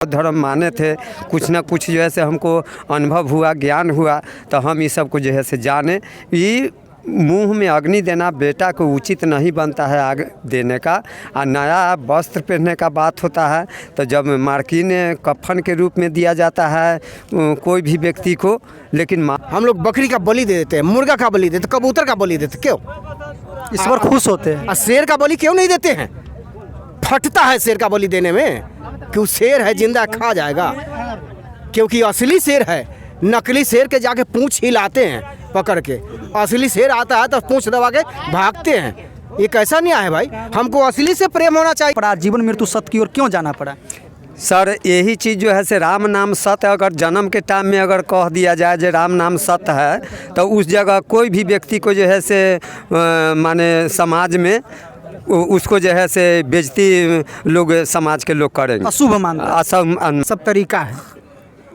धर्म माने थे, कुछ ना कुछ जो है से हमको अनुभव हुआ, ज्ञान हुआ, तो हम ये सब को जो है से जाने। ये मुंह में अग्नि देना बेटा को उचित नहीं बनता है आग देने का। और नया वस्त्र पहनने का बात होता है तो जब मार्किन कफन के रूप में दिया जाता है कोई भी व्यक्ति को, लेकिन हम लोग बकरी का बलि दे देते हैं, मुर्गा का बलि देते, कबूतर का बलि देते, क्यों? ईश्वर खुश होते हैं। और शेर का बलि क्यों नहीं देते हैं? फटता है शेर का बलि देने में, क्यों? शेर है, जिंदा खा जाएगा, क्योंकि असली शेर है। नकली शेर के जाके पूंछ हिलाते हैं पकड़ के, असली शेर आता है तो पूंछ दबा के भागते हैं। ये कैसा न्याय है भाई? हमको असली से प्रेम होना चाहिए। पड़ा जीवन मृत्यु सत्य की ओर क्यों जाना पड़ा? सर यही चीज़ जो है से राम नाम सत्य, अगर जन्म के टाइम में अगर कह दिया जाए जो राम नाम सत्य है तो उस जगह कोई भी व्यक्ति को जो है से माने समाज में उसको जो है से बेइज्जती लोग समाज के लोग करेंगे, अशुभ मानते सब तरीका है।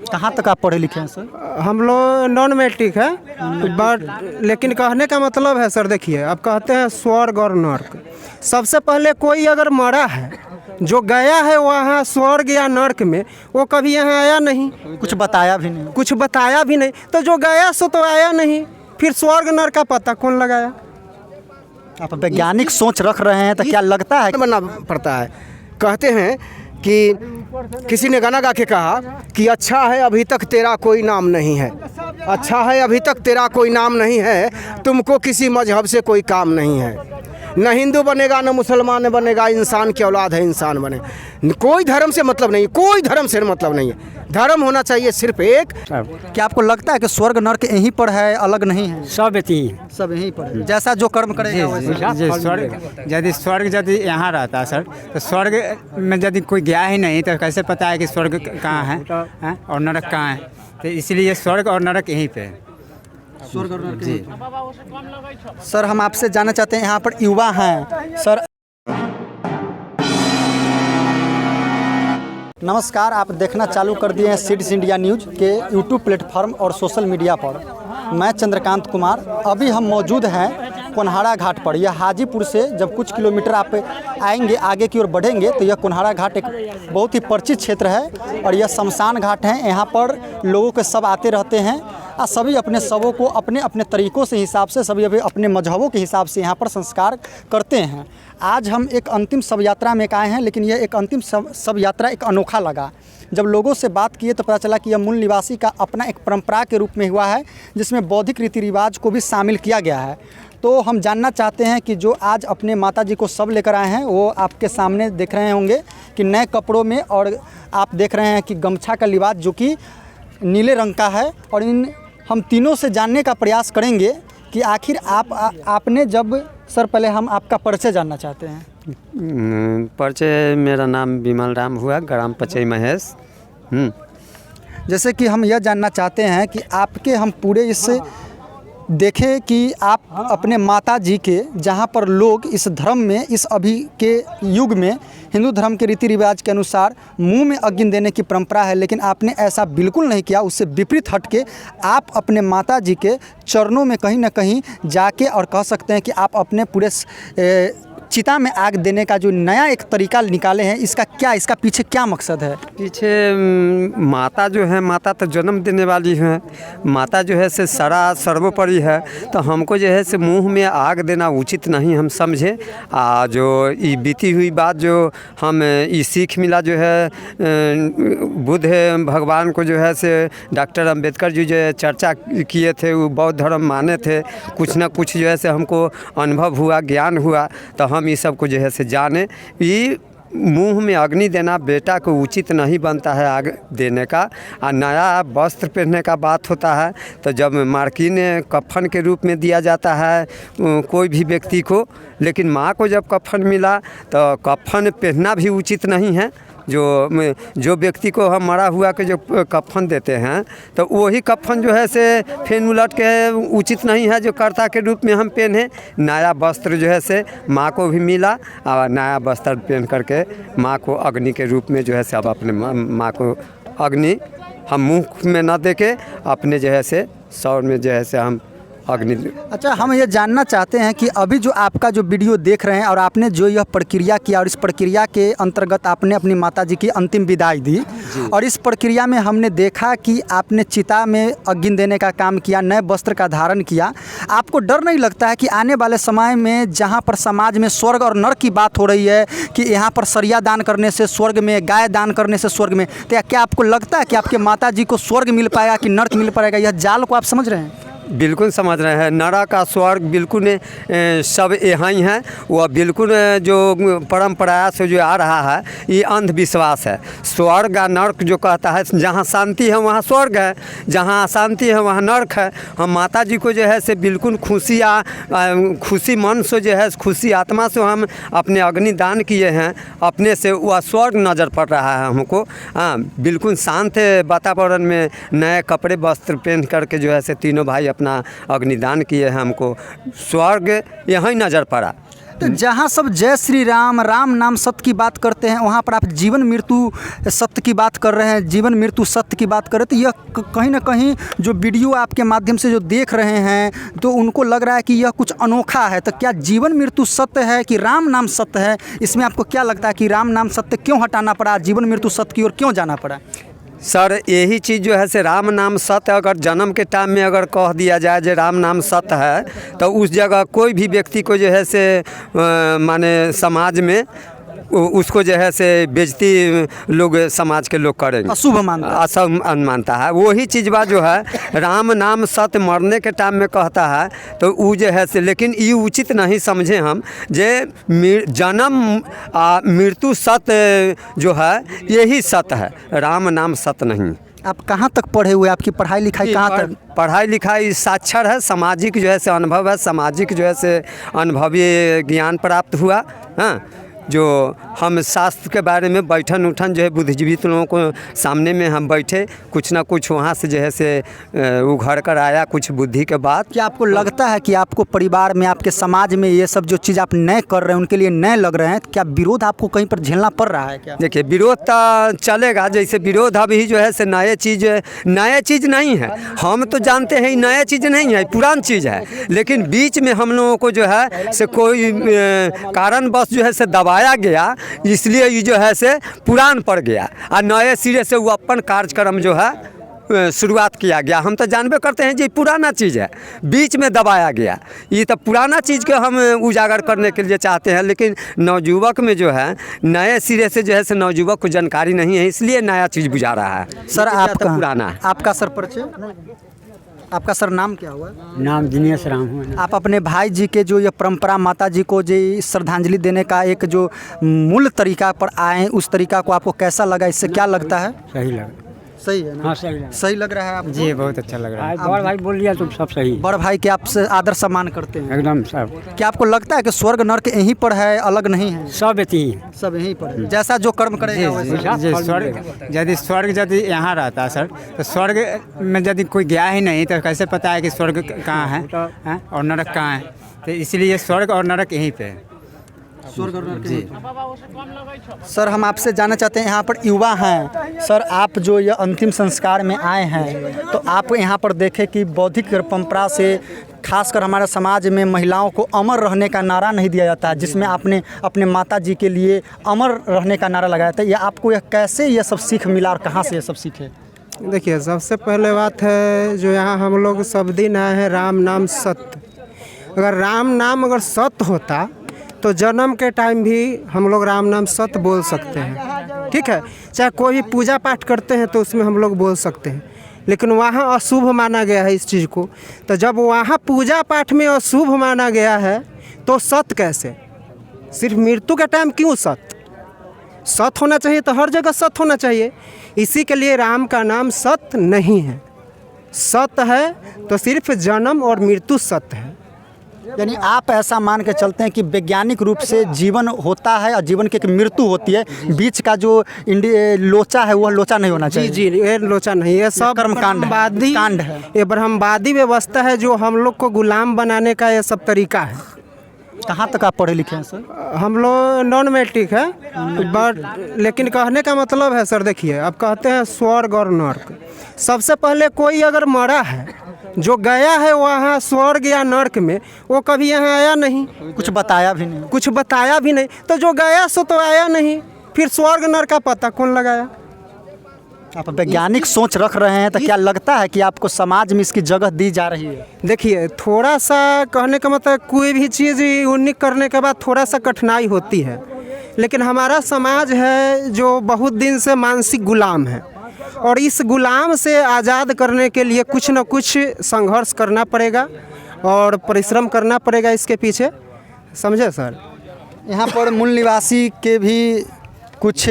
कहाँ तक आप पढ़े लिखे हैं सर? हम लोग नॉन मैट्रिक है, बट लेकिन कहने का मतलब है सर, देखिए अब कहते हैं स्वर्ग और नर्क। सबसे पहले कोई अगर मरा है, जो गया है वहाँ स्वर्ग या नर्क में, वो कभी यहाँ आया नहीं, कुछ बताया भी नहीं। कुछ बताया भी नहीं, तो जो गया सो तो आया नहीं, फिर स्वर्ग नर्क का पता कौन लगाया? आप वैज्ञानिक सोच रख रहे हैं तो क्या लगता है बनना पड़ता है। कहते हैं कि किसी ने गाना गा के कहा कि अच्छा है अभी तक तेरा कोई नाम नहीं है, अच्छा है अभी तक तेरा कोई नाम नहीं है, तुमको किसी मजहब से कोई काम नहीं है, न हिंदू बनेगा न मुसलमान बनेगा, इंसान की औलाद है इंसान बने। कोई धर्म से मतलब नहीं, कोई धर्म से मतलब नहीं है। धर्म होना चाहिए सिर्फ एक। क्या आपको लगता है कि स्वर्ग नर्क यहीं पर है, अलग नहीं है? सब यही सब यहीं पर है, जैसा जो कर्म करेगा वैसा। स्वर्ग यदि यहाँ रहता सर, तो स्वर्ग में यदि कोई गया ही नहीं तो कैसे पता है कि स्वर्ग कहाँ है और नरक कहाँ है? तो इसलिए स्वर्ग और नरक यहीं पे है। स्वर्ग और नर्क जी। सर हम आपसे जानना चाहते हैं, यहाँ पर युवा हैं सर। नमस्कार, आप देखना चालू कर दिए हैं सीड्स इंडिया न्यूज़ के यूट्यूब प्लेटफॉर्म और सोशल मीडिया पर। मैं चंद्रकांत कुमार। अभी हम मौजूद हैं कोन्हाड़ा घाट पर। यह हाजीपुर से जब कुछ किलोमीटर आप आएंगे, आगे की ओर बढ़ेंगे तो यह कोन्हाड़ा घाट एक बहुत ही परिचित क्षेत्र है और यह शमशान घाट है। यहाँ पर लोगों के शव आते रहते हैं और सभी अपने शवों को अपने अपने तरीक़ों से हिसाब से, सभी अपने मजहबों के हिसाब से यहाँ पर संस्कार करते हैं। आज हम एक अंतिम शव यात्रा में आए हैं, लेकिन यह एक अंतिम शव यात्रा एक अनोखा लगा। जब लोगों से बात किए तो पता चला कि यह मूल निवासी का अपना एक परंपरा के रूप में हुआ है, जिसमें बौद्धिक रीति रिवाज को भी शामिल किया गया है। तो हम जानना चाहते हैं कि जो आज अपने माताजी को शव लेकर आए हैं, वो आपके सामने देख रहे होंगे कि नए कपड़ों में, और आप देख रहे हैं कि गमछा का लिबास जो कि नीले रंग का है। और इन हम तीनों से जानने का प्रयास करेंगे कि आखिर आपने जब, सर पहले हम आपका परिचय जानना चाहते हैं। परिचय, मेरा नाम विमल राम हुआ, ग्राम पचई महेश। जैसे कि हम यह जानना चाहते हैं कि आपके हम पूरे इस देखें कि आप अपने माता जी के, जहाँ पर लोग इस धर्म में, इस अभी के युग में हिंदू धर्म के रीति रिवाज के अनुसार मुंह में अग्नि देने की परंपरा है, लेकिन आपने ऐसा बिल्कुल नहीं किया। उससे विपरीत हट के आप अपने माता जी के चरणों में कहीं ना कहीं जाके, और कह सकते हैं कि आप अपने पूरे चिता में आग देने का जो नया एक तरीका निकाले हैं, इसका पीछे क्या मकसद है? पीछे माता जो है, माता तो जन्म देने वाली है, माता जो है से सर्वोपरि है। तो हमको जो है से मुंह में आग देना उचित नहीं हम समझे। जो ये बीती हुई बात जो हम ये सीख मिला जो है बुद्ध भगवान को जो है से डॉक्टर अंबेडकर जी जो चर्चा किए थे, वो बौद्ध धर्म माने थे, कुछ ना कुछ जो है से हमको अनुभव हुआ, ज्ञान हुआ, तो हम ये सब को जो है से जाने। ये मुंह में अग्नि देना बेटा को उचित नहीं बनता है आग देने का। और नया वस्त्र पहनने का बात होता है तो जब मार्किन कफन के रूप में दिया जाता है कोई भी व्यक्ति को, लेकिन माँ को जब कफन मिला तो कफन पहनना भी उचित नहीं है। जो व्यक्ति को हम मरा हुआ के जो कफन देते हैं तो वही कफन जो है से फिर उलट के उचित नहीं है जो कर्ता के रूप में हम पहने। नया वस्त्र जो है से माँ को भी मिला और नया वस्त्र पहन करके माँ को अग्नि के रूप में जो है से अब अपने माँ को अग्नि हम मुँह में न दे के अपने जो है से सौर में जो है से हम अग्नि। अच्छा, हम ये जानना चाहते हैं कि अभी जो आपका जो वीडियो देख रहे हैं और आपने जो यह प्रक्रिया किया और इस प्रक्रिया के अंतर्गत आपने अपनी माताजी की अंतिम विदाई दी, और इस प्रक्रिया में हमने देखा कि आपने चिता में अग्नि देने का काम किया, नए वस्त्र का धारण किया। आपको डर नहीं लगता है कि आने वाले समय में जहाँ पर समाज में स्वर्ग और नरक की बात हो रही है कि यहाँ पर सरिया दान करने से स्वर्ग में, गाय दान करने से स्वर्ग में, तो क्या आपको लगता है कि आपके माताजी को स्वर्ग मिल पाएगा कि नरक मिल पाएगा? यह जाल को आप समझ रहे हैं? बिल्कुल समझ रहे हैं। नरक का स्वर्ग बिल्कुल सब यहाँ ही है। वह बिल्कुल जो परंपरा से जो आ रहा है ये अंधविश्वास है। स्वर्ग और नरक जो कहता है, जहाँ शांति है वहाँ स्वर्ग है, जहाँ अशांति है वहाँ नरक है। हम माता जी को जो है से बिल्कुल खुशी मन से जो है, खुशी आत्मा से हम अपने अग्नि दान किए हैं। अपने से वह स्वर्ग नज़र पड़ रहा है हमको। हाँ, बिल्कुल शांत वातावरण में नए कपड़े वस्त्र पहन करके जो है से तीनों भाई अपना अग्निदान किए हैं। हमको स्वर्ग यहीं नज़र पड़ा। तो जहाँ सब जय श्री राम, राम नाम सत्य की बात करते हैं, वहाँ पर आप जीवन मृत्यु सत्य की बात कर रहे हैं, जीवन मृत्यु सत्य की बात कर रहे हैं। तो यह कहीं ना कहीं जो वीडियो आपके माध्यम से जो देख रहे हैं तो उनको लग रहा है कि यह कुछ अनोखा है। तो क्या जीवन मृत्यु सत्य है कि राम नाम सत्य है? इसमें आपको क्या लगता है कि राम नाम सत्य क्यों हटाना पड़ा, जीवन मृत्यु सत्य की ओर क्यों जाना पड़ा? सर, यही चीज़ जो है से राम नाम सत्य अगर जन्म के टाइम में अगर कह दिया जाए जो राम नाम सत्य है, तो उस जगह कोई भी व्यक्ति को जो है से माने समाज में उसको जो है से बेइज्जती लोग, समाज के लोग करेंगे, अशुभ मानता है। वही चीज़ बात जो है राम नाम सत्य मरने के टाइम में कहता है, तो वो जो है से, लेकिन ये उचित नहीं समझे हम जे जन्म मृत्यु सत्य जो है यही सत्य है, राम नाम सत्य नहीं। आप कहाँ तक पढ़े हुए, आपकी पढ़ाई लिखाई कहाँ तक? पढ़ाई लिखाई साक्षर है, सामाजिक जो है से अनुभव है, सामाजिक जो है से अनुभवी ज्ञान प्राप्त हुआ। हाँ, जो हम शास्त्र के बारे में बैठन उठन जो है बुद्धिजीवी लोगों को सामने में हम बैठे, कुछ ना कुछ वहाँ से जो है से उघड़ कर आया कुछ बुद्धि के बाद। क्या आपको लगता है कि आपको परिवार में, आपके समाज में ये सब जो चीज़ आप नए कर रहे हैं उनके लिए नए लग रहे हैं, क्या विरोध आपको कहीं पर झेलना पड़ रहा है क्या? देखिए, विरोध तो चलेगा, जैसे विरोध अभी जो है से नए चीज़ नहीं है। हम तो जानते हैं नया चीज़ नहीं है, पुरान चीज़ है, लेकिन बीच में हम लोगों को जो है से कोई कारणवश जो है से दबाया गया, इसलिए ये जो है से पुरान पड़ गया और नए सिरे से वो अपन कार्यक्रम जो है शुरुआत किया गया। हम तो जानबे करते हैं जी पुराना चीज़ है, बीच में दबाया गया। ये तो पुराना चीज़ को हम उजागर करने के लिए चाहते हैं, लेकिन नवयुवक में जो है नए सिरे से जो है से नवयुवक को जानकारी नहीं है, इसलिए नया चीज़ बुझा रहा है। सर, आपका पुराना है। आपका सर परिचय, आपका सर नाम क्या हुआ? नाम दिनेश राम हुआ। आप अपने भाई जी के जो ये परंपरा, माता जी को जो श्रद्धांजलि देने का एक जो मूल तरीका पर आए, उस तरीका को आपको कैसा लगा? इससे क्या लगता है? सही लगा। सही है ना? हाँ, सही लगा। सही लग रहा है आपको? जी, बहुत अच्छा लग रहा है। बड़ भाई बोल दिया तो सब सही। बड़ भाई के आपसे आदर सम्मान करते हैं एकदम सब। क्या आपको लगता है कि स्वर्ग नरक यहीं पर है, अलग नहीं है? सब एती ही। सब यहीं पर है, जैसा जो कर्म करेगा वैसा। जी, स्वर्ग यदि यहाँ रहता सर, तो स्वर्ग में यदि कोई गया ही नहीं तो कैसे पता है कि स्वर्ग कहाँ है और नरक कहाँ है? तो इसलिए स्वर्ग और नरक यहीं पे है। स्वर्ग और नरक जी। सर, हम आपसे जानना चाहते हैं, यहाँ पर युवा हैं सर, आप जो ये अंतिम संस्कार में आए हैं, तो आप यहाँ पर देखें कि बौद्धिक परंपरा से खासकर हमारे समाज में महिलाओं को अमर रहने का नारा नहीं दिया जाता है, जिसमें आपने अपने माता जी के लिए अमर रहने का नारा लगाया था। ये आपको यह कैसे ये सब सीख मिला और कहाँ से ये सब सीखे? देखिए, सबसे पहले बात है जो यहाँ हम लोग सब दिन आए हैं, राम नाम सत्य। अगर राम नाम अगर सत्य होता तो जन्म के टाइम भी हम लोग राम नाम सत्य बोल सकते हैं, ठीक है। चाहे कोई भी पूजा पाठ करते हैं तो उसमें हम लोग बोल सकते हैं, लेकिन वहाँ अशुभ माना गया है इस चीज़ को। तो जब वहाँ पूजा पाठ में अशुभ माना गया है तो सत्य कैसे? सिर्फ मृत्यु के टाइम क्यों सत्य? सत्य होना चाहिए तो हर जगह सत्य होना चाहिए। इसी के लिए राम का नाम सत्य नहीं है। सत्य है तो सिर्फ जन्म और मृत्यु सत्य है। यानी आप ऐसा मान के चलते हैं कि वैज्ञानिक रूप से जीवन होता है और जीवन की एक मृत्यु होती है, बीच का जो लोचा है वह लोचा नहीं होना चाहिए। जी, ये लोचा नहीं है, सब कर्मकांड कांड है, ये ब्रह्मवादी व्यवस्था है जो हम लोग को गुलाम बनाने का ये सब तरीका है। कहाँ तक आप पढ़े लिखे हैं सर? हम लोग नॉन मैट्रिक है, बट लेकिन कहने का मतलब है सर, देखिए अब कहते हैं स्वर्ग और नरक। सबसे पहले कोई अगर मरा है जो गया है वहाँ स्वर्ग या नर्क में, वो कभी यहाँ आया नहीं, कुछ बताया भी नहीं। कुछ बताया भी नहीं। तो जो गया सो तो आया नहीं, फिर स्वर्ग नर्क का पता कौन लगाया? आप वैज्ञानिक सोच रख रहे हैं, तो क्या लगता है कि आपको समाज में इसकी जगह दी जा रही है? देखिए, थोड़ा सा कहने का मतलब कोई भी चीज़ यूनिक करने के बाद थोड़ा सा कठिनाई होती है, लेकिन हमारा समाज है जो बहुत दिन से मानसिक गुलाम है, और इस गुलाम से आज़ाद करने के लिए कुछ न कुछ संघर्ष करना पड़ेगा और परिश्रम करना पड़ेगा इसके पीछे, समझे सर? यहाँ पर मूल निवासी के भी कुछ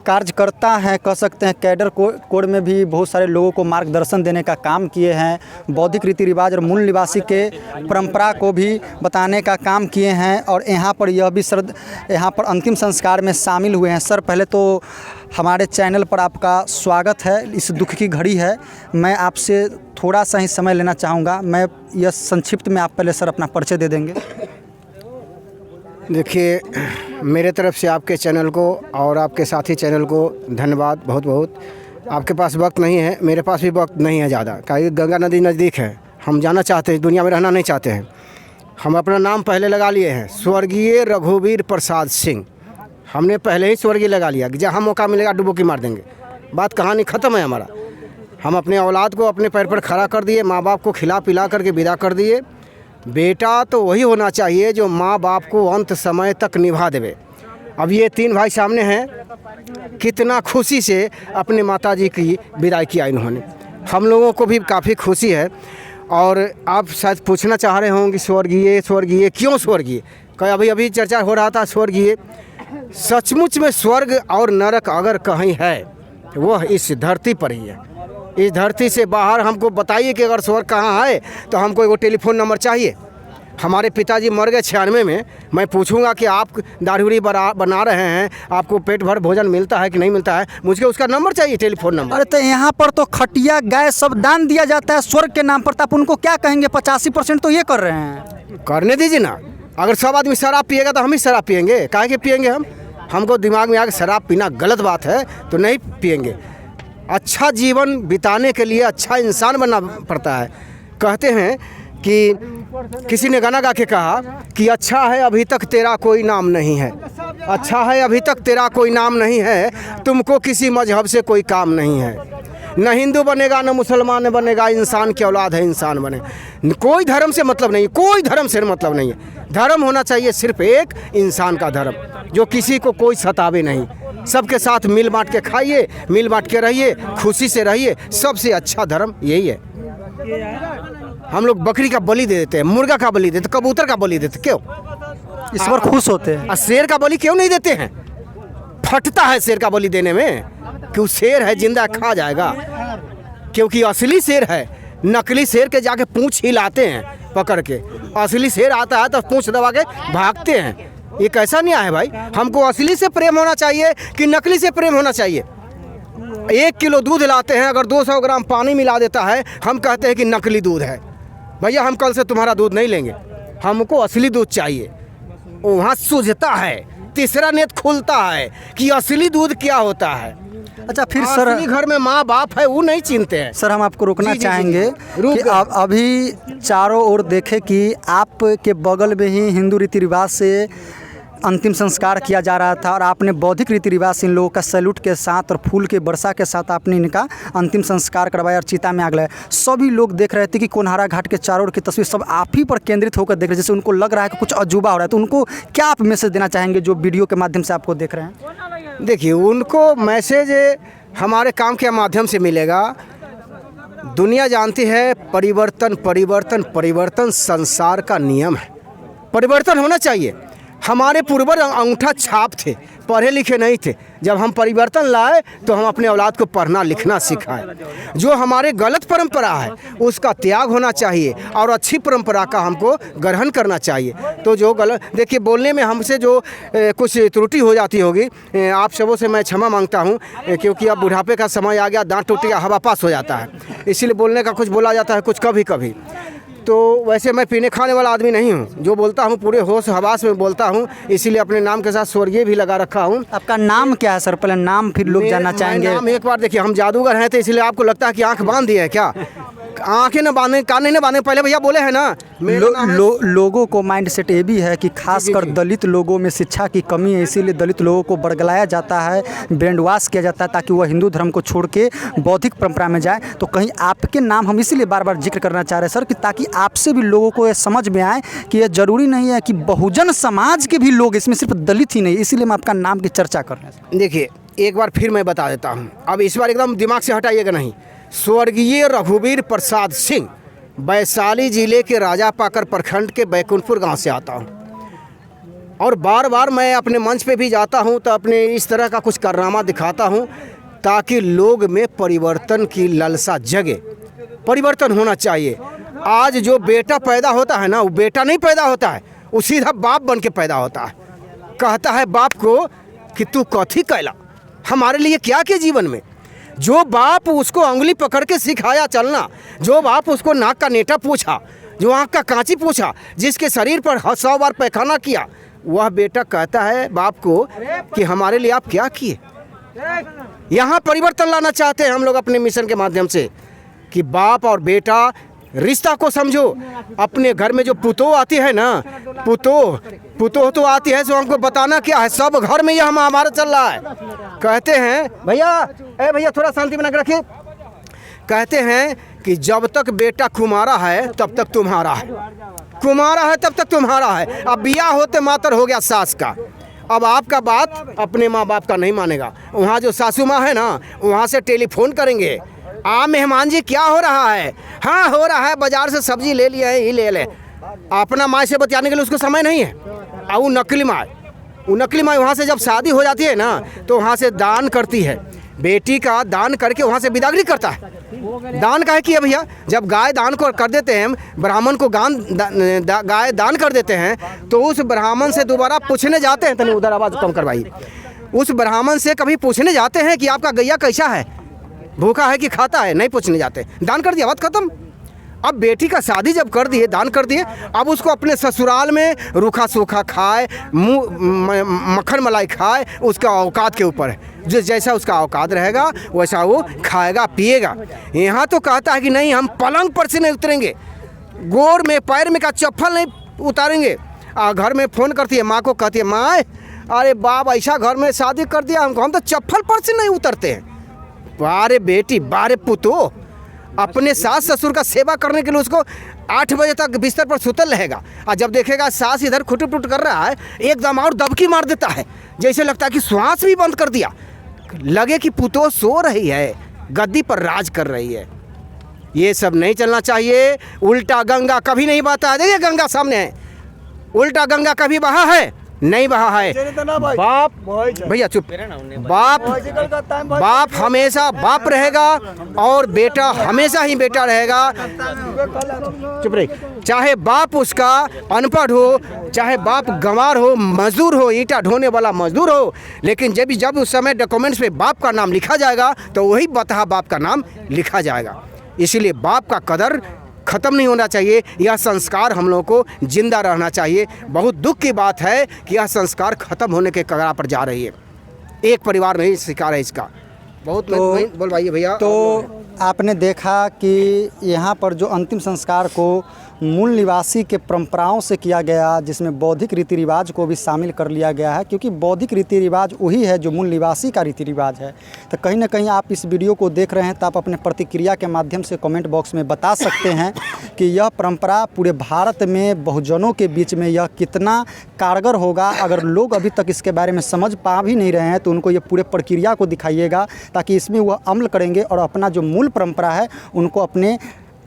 कार्यकर्ता हैं, कह सकते हैं कैडर कोड में भी बहुत सारे लोगों को मार्गदर्शन देने का काम किए हैं, बौद्धिक रीति रिवाज और मूल निवासी के परंपरा को भी बताने का काम किए हैं। और यहाँ पर यह भी सर यहाँ पर अंतिम संस्कार में शामिल हुए हैं। सर, पहले तो हमारे चैनल पर आपका स्वागत है। इस दुख की घड़ी है, मैं आपसे थोड़ा सा ही समय लेना चाहूँगा। मैं यह संक्षिप्त में आप पहले सर अपना परिचय दे देंगे। देखिए, मेरे तरफ से आपके चैनल को और आपके साथी चैनल को धन्यवाद बहुत बहुत। आपके पास वक्त नहीं है, मेरे पास भी वक्त नहीं है ज़्यादा, क्योंकि गंगा नदी नज़दीक है, हम जाना चाहते हैं, दुनिया में रहना नहीं चाहते हैं। हम अपना नाम पहले लगा लिए हैं, स्वर्गीय रघुवीर प्रसाद सिंह। हमने पहले ही स्वर्गीय लगा लिया कि जहाँ मौका मिलेगा डुबकी मार देंगे, बात कहानी ख़त्म है हमारा। हम अपने औलाद को अपने पैर पर खड़ा कर दिए, माँ बाप को खिला पिला करके विदा कर दिए। बेटा तो वही होना चाहिए जो माँ बाप को अंत समय तक निभा देवे। अब ये तीन भाई सामने हैं, कितना खुशी से अपने माताजी की विदाई किया इन्होंने। हम लोगों को भी काफ़ी खुशी है। और आप शायद पूछना चाह रहे होंगे स्वर्गीय स्वर्गीय क्यों स्वर्गीय? अभी चर्चा हो रहा था स्वर्गीय। सचमुच में स्वर्ग और नरक अगर कहीं है, वह इस धरती पर ही है। इस धरती से बाहर हमको बताइए कि अगर स्वर्ग कहाँ है, तो हमको एगो टेलीफोन नंबर चाहिए। हमारे पिताजी मर गए 96 में। मैं पूछूंगा कि आप दाढ़ी बना रहे हैं, आपको पेट भर भोजन मिलता है कि नहीं मिलता है, मुझे उसका नंबर चाहिए, टेलीफोन नंबर। अरे तो यहाँ पर तो खटिया गाय सब दान दिया जाता है स्वर्ग के नाम पर, तो आप उनको क्या कहेंगे? 85% तो ये कर रहे हैं। करने दीजिए ना। अगर सब आदमी शराब पिएगा तो हम ही शराब पिएंगे, काहे के पिएंगे हम? हमको दिमाग में आके शराब पीना गलत बात है तो नहीं पिएंगे। अच्छा जीवन बिताने के लिए अच्छा इंसान बनना पड़ता है। कहते हैं कि किसी ने गाना गा के कहा कि अच्छा है अभी तक तेरा कोई नाम नहीं है, अच्छा है अभी तक तेरा कोई नाम नहीं है, तुमको किसी मजहब से कोई काम नहीं है। न हिंदू बनेगा न मुसलमान बनेगा, इंसान की औलाद है इंसान बने। कोई धर्म से मतलब नहीं, कोई धर्म से मतलब नहीं है। धर्म होना चाहिए सिर्फ एक, इंसान का धर्म, जो किसी को कोई सतावे नहीं। सबके साथ मिल बांट के खाइए, मिल बांट के रहिए, खुशी से रहिए। सबसे अच्छा धर्म यही है। हम लोग बकरी का बलि दे देते हैं, मुर्गा का बलि देते, कबूतर का बलि देते, क्यों? इस पर खुश होते हैं। शेर का बलि क्यों नहीं देते हैं? फटता है शेर का बलि देने में, क्यों? शेर है, जिंदा खा जाएगा, क्योंकि असली शेर है। नकली शेर के जाके पूंछ हिलाते हैं पकड़ के, असली शेर आता है तो पूंछ दबा के भागते हैं। ये कैसा न्याय है भाई? हमको असली से प्रेम होना चाहिए कि नकली से प्रेम होना चाहिए? 1 किलो दूध लाते हैं, अगर 200 ग्राम पानी मिला देता है, हम कहते हैं कि नकली दूध है। भैया हम कल से तुम्हारा दूध नहीं लेंगे, हमको असली दूध चाहिए। वहाँ सूझता है, तीसरा नेत्र खुलता है कि असली दूध क्या होता है। अच्छा, फिर सर असली घर में माँ बाप है वो नहीं चिंते हैं। सर, हम आपको रोकना जी, चाहेंगे रुक कि आप अभी चारों ओर देखें कि आपके बगल में ही हिंदू रीति रिवाज से अंतिम संस्कार किया जा रहा था, और आपने बौद्धिक रीति रिवाज से इन लोगों का सैल्यूट के साथ और फूल के वर्षा के साथ आपने इनका अंतिम संस्कार करवाया और चिता में आग लगाया। सभी लोग देख रहे थे कि कोनहारा घाट के चारों ओर की तस्वीर सब आप ही पर केंद्रित होकर देख रहे हैं, जैसे उनको लग रहा है कि कुछ अजूबा हो रहा है। तो उनको क्या आप मैसेज देना चाहेंगे जो वीडियो के माध्यम से आपको देख रहे हैं? देखिए, उनको मैसेज हमारे काम के माध्यम से मिलेगा। दुनिया जानती है परिवर्तन परिवर्तन परिवर्तन संसार का नियम है, परिवर्तन होना चाहिए। हमारे पूर्वज अंगूठा छाप थे, पढ़े लिखे नहीं थे। जब हम परिवर्तन लाए तो हम अपने औलाद को पढ़ना लिखना सिखाए। जो हमारे गलत परंपरा है उसका त्याग होना चाहिए और अच्छी परंपरा का हमको ग्रहण करना चाहिए। तो जो गलत, देखिए बोलने में हमसे जो कुछ त्रुटि हो जाती होगी, आप सबों से मैं क्षमा मांगता हूँ, क्योंकि अब बुढ़ापे का समय आ गया, दांत टूट गया, हवा पास हो जाता है, इसीलिए बोलने का कुछ बोला जाता है कुछ कभी कभी। तो वैसे मैं पीने खाने वाला आदमी नहीं हूँ, जो बोलता हूँ पूरे होश हवास में बोलता हूँ, इसीलिए अपने नाम के साथ स्वर्गीय भी लगा रखा हूँ। आपका नाम क्या है सर? पहले नाम फिर लोग जानना चाहेंगे। नाम एक बार देखिए, हम जादूगर हैं तो इसलिए आपको लगता है कि आंख बांध दी है क्या? आंखें न बांधे, कान न बांधे, पहले भैया बोले हैं ना लोगों को माइंड सेट ये भी है कि खासकर दलित लोगों में शिक्षा की कमी है, इसीलिए दलित लोगों को बरगलाया जाता है, ब्रेन वॉश किया जाता है ताकि वह हिंदू धर्म को छोड़ के बौद्धिक परंपरा में जाए। तो कहीं आपके नाम हम इसीलिए बार बार जिक्र करना चाह रहे हैं सर, कि ताकि आपसे भी लोगों को ये समझ में आए कि यह ज़रूरी नहीं है कि बहुजन समाज के भी लोग, इसमें सिर्फ दलित ही नहीं, इसीलिए हम आपका नाम की चर्चा कर रहे हैं। देखिए एक बार फिर मैं बता देता हूँ, अब इस बार एकदम दिमाग से हटाइएगा नहीं। स्वर्गीय रघुवीर प्रसाद सिंह वैशाली जिले के राजापाकर प्रखंड के बैकुंठपुर गांव से आता हूं, और बार बार मैं अपने मंच पे भी जाता हूं तो अपने इस तरह का कुछ कारनामा दिखाता हूं ताकि लोग में परिवर्तन की लालसा जगे। परिवर्तन होना चाहिए। आज जो बेटा पैदा होता है ना, वो बेटा नहीं पैदा होता है, वो सीधा बाप बन के पैदा होता है। कहता है बाप को कि तू कथी कैला, हमारे लिए क्या किया जीवन में। जो बाप उसको उंगली पकड़ के सिखाया चलना, जो बाप उसको नाक का नेटा पूछा, जो आँख का कांची पूछा, जिसके शरीर पर 100 बार पैखाना किया, वह बेटा कहता है बाप को कि हमारे लिए आप क्या किए। यहाँ परिवर्तन लाना चाहते हैं हम लोग अपने मिशन के माध्यम से कि बाप और बेटा रिश्ता को समझो। अपने घर में जो पुतोह आती है ना, पुतोह तो आती है, सो हमको बताना क्या है, सब घर में यह हमारा चल रहा है। कहते हैं भैया थोड़ा शांति बना के रखिए। कहते हैं कि जब तक बेटा कुमारा है तब तक तुम्हारा है, कुमारा है तब तक तुम्हारा है। अब बिया होते मातर हो गया सास का। अब आपका बात अपने माँ बाप का नहीं मानेगा। वहाँ जो सासू माँ है ना, वहाँ से टेलीफोन करेंगे, मेहमान जी क्या हो रहा है, हाँ हो रहा है, बाजार से सब्जी ले लिए है, ही ले ले। अपना माँ से बतियाने के लिए उसको समय नहीं है। और वो नकली माँ वहाँ से जब शादी हो जाती है ना, तो वहाँ से दान करती है, बेटी का दान करके वहाँ से बिदागरी करता है। दान काहे किया भैया, जब गाय दान को कर देते हैं, ब्राह्मण को गाय दान कर देते हैं, तो उस ब्राह्मण से दोबारा पूछने जाते हैं, तनी उधर आवाज़ कम करवाइए, उस ब्राह्मण से कभी पूछने जाते हैं कि आपका गैया कैसा है, भूखा है कि खाता है, नहीं पूछने जाते। दान कर दिया, बात खत्म। अब बेटी का शादी जब कर दिए, दान कर दिए, अब उसको अपने ससुराल में रूखा सूखा खाए, मक्खन मलाई खाए, उसका औकात के ऊपर है। जो जैसा उसका औकात रहेगा वैसा वो खाएगा पिएगा। यहाँ तो कहता है कि नहीं, हम पलंग पर से नहीं उतरेंगे, गोर में पैर में का चप्पल नहीं उतारेंगे। घर में फ़ोन करती है माँ को, कहती है माँ अरे बाप ऐसा घर में शादी कर दिया हमको, हम तो चप्पल पर से नहीं उतरते हैं। बारे बेटी बारे पुतो, अपने सास ससुर का सेवा करने के लिए उसको 8 बजे तक बिस्तर पर सुतल रहेगा, और जब देखेगा सास इधर खुटुट पुट कर रहा है, एकदम और दबकी मार देता है, जैसे लगता है कि श्वास भी बंद कर दिया, लगे कि पुतो सो रही है, गद्दी पर राज कर रही है। ये सब नहीं चलना चाहिए। उल्टा गंगा कभी नहीं बहता है, देखिए गंगा सामने है, उल्टा गंगा कभी बहा है नहीं बहा है। बाप भैया चुप, बाप हमेशा बाप रहेगा और बेटा हमेशा ही बेटा रहेगा। चुप रही, चाहे बाप उसका अनपढ़ हो, चाहे बाप गंवार हो, मजदूर हो, ईंटा ढोने वाला मजदूर हो, लेकिन जब उस समय डॉक्यूमेंट्स पे बाप का नाम लिखा जाएगा तो वही बतहा बाप का नाम लिखा जाएगा। इसीलिए बाप का कदर ख़त्म नहीं होना चाहिए, यह संस्कार हम लोगों को जिंदा रहना चाहिए। बहुत दुख की बात है कि यह संस्कार ख़त्म होने के कगार पर जा रही है। एक परिवार नहीं शिकार है इसका। बहुत बोलवाइए भैया। तो आपने देखा कि यहाँ पर जो अंतिम संस्कार को मूल निवासी के परंपराओं से किया गया, जिसमें बौद्धिक रीति रिवाज को भी शामिल कर लिया गया है, क्योंकि बौद्धिक रीति रिवाज वही है जो मूल निवासी का रीति रिवाज है। तो कहीं ना कहीं आप इस वीडियो को देख रहे हैं तो आप अपने प्रतिक्रिया के माध्यम से कमेंट बॉक्स में बता सकते हैं कि यह परंपरा पूरे भारत में बहुजनों के बीच में यह कितना कारगर होगा। अगर लोग अभी तक इसके बारे में समझ पा भी नहीं रहे हैं तो उनको ये पूरे प्रक्रिया को दिखाइएगा, ताकि इसमें वह अमल करेंगे और अपना जो मूल परंपरा है उनको अपने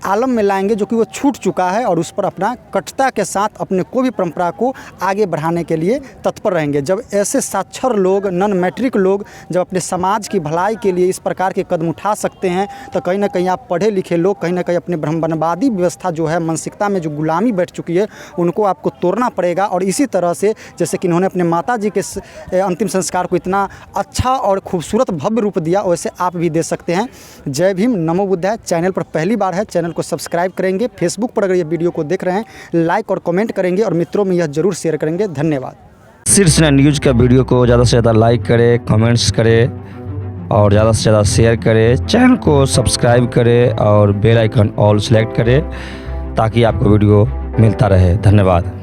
आलम में लाएंगे, जो कि वो छूट चुका है, और उस पर अपना कटता के साथ अपने को भी परंपरा को आगे बढ़ाने के लिए तत्पर रहेंगे। जब ऐसे साक्षर लोग, नॉन मैट्रिक लोग जब अपने समाज की भलाई के लिए इस प्रकार के कदम उठा सकते हैं, तो कहीं ना कहीं आप पढ़े लिखे लोग कहीं ना कहीं अपने ब्रह्मवादी व्यवस्था जो है, मानसिकता में जो गुलामी बैठ चुकी है, उनको आपको तोड़ना पड़ेगा। और इसी तरह से जैसे कि इन्होंने अपने माता जी के अंतिम संस्कार को इतना अच्छा और खूबसूरत भव्य रूप दिया, वैसे आप भी दे सकते हैं। जय भीम, नमो बुद्धाय। चैनल पर पहली बार है, चैनल को सब्सक्राइब करेंगे। फेसबुक पर अगर ये वीडियो को देख रहे हैं, लाइक और कमेंट करेंगे और मित्रों में यह जरूर शेयर करेंगे। धन्यवाद। शीर्ष न्यूज़ का वीडियो को ज़्यादा से ज़्यादा लाइक करें, कमेंट्स करें और ज़्यादा से ज़्यादा शेयर करें, चैनल को सब्सक्राइब करें और बेल आइकन ऑल सेलेक्ट करें ताकि आपको वीडियो मिलता रहे। धन्यवाद।